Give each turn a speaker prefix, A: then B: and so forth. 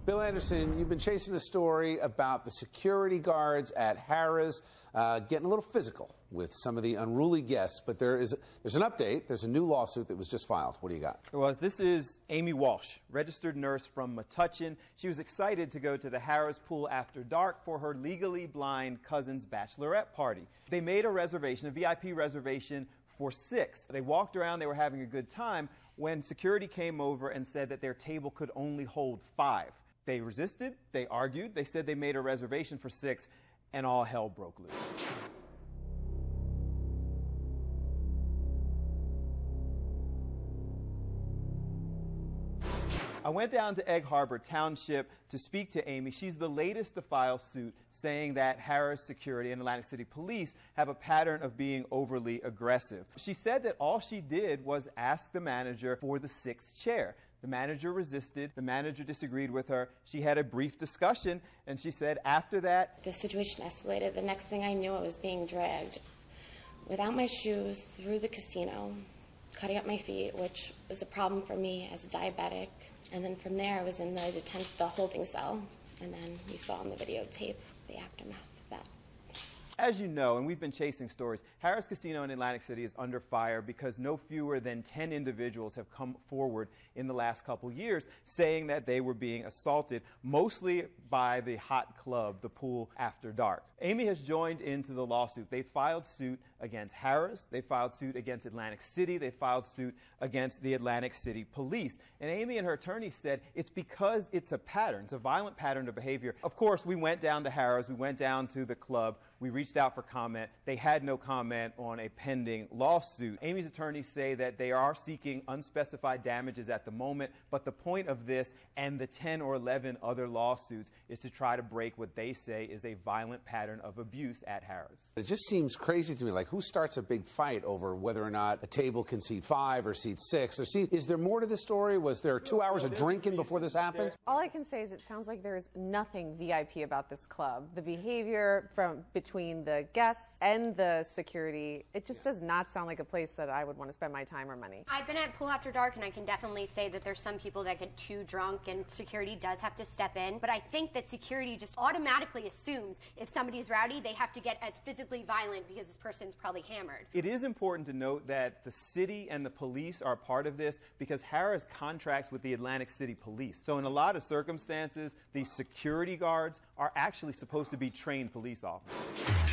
A: Bill Anderson, you've been chasing a story about the security guards at Harrah's getting a little physical with some of the unruly guests, but there's an update. There's a new lawsuit that was just filed. What do you got?
B: Well, this is Amy Walsh, registered nurse from Metuchen. She was excited to go to the Harrah's pool after dark for her legally blind cousin's bachelorette party. They made a reservation, a VIP reservation, for 6. They walked around, they were having a good time, when security came over and said that their table could only hold 5. They resisted, they argued, they said they made a reservation for 6, and all hell broke loose. I went down to Egg Harbor Township to speak to Amy. She's the latest to file suit saying that Harrah's security and Atlantic City Police have a pattern of being overly aggressive. She said that all she did was ask the manager for the 6th chair. The manager resisted. The manager disagreed with her. She had a brief discussion, and she said after that,
C: the situation escalated. The next thing I knew, I was being dragged without my shoes through the casino, cutting up my feet, which was a problem for me as a diabetic. And then from there, I was in the holding cell. And then you saw on the videotape the aftermath of that.
B: As you know, and we've been chasing stories, Harrah's Casino in Atlantic City is under fire because no fewer than 10 individuals have come forward in the last couple years saying that they were being assaulted, mostly by the hot club, the pool after dark. Amy has joined into the lawsuit. They filed suit against Harrah's. They filed suit against Atlantic City. They filed suit against the Atlantic City Police. And Amy and her attorney said it's because it's a pattern. It's a violent pattern of behavior. Of course, we went down to Harrah's. We went down to the club. We reached out for comment. They had no comment on a pending lawsuit. Amy's attorneys say that they are seeking unspecified damages at the moment, but the point of this and the 10 or 11 other lawsuits is to try to break what they say is a violent pattern of abuse at Harrah's.
A: It just seems crazy to me, like who starts a big fight over whether or not a table can seat 5 or seat 6? Or is there more to the story? Was there 2 hours of drinking before this happened?
D: All I can say is it sounds like there's nothing VIP about this club. The behavior between the guests and the security, it just does not sound like a place that I would want to spend my time or money.
E: I've been at Pool After Dark, and I can definitely say that there's some people that get too drunk and security does have to step in, but I think that security just automatically assumes if somebody's rowdy, they have to get as physically violent because this person's probably hammered.
B: It is important to note that the city and the police are part of this because Harrah's contracts with the Atlantic City Police. So in a lot of circumstances, the security guards are actually supposed to be trained police officers.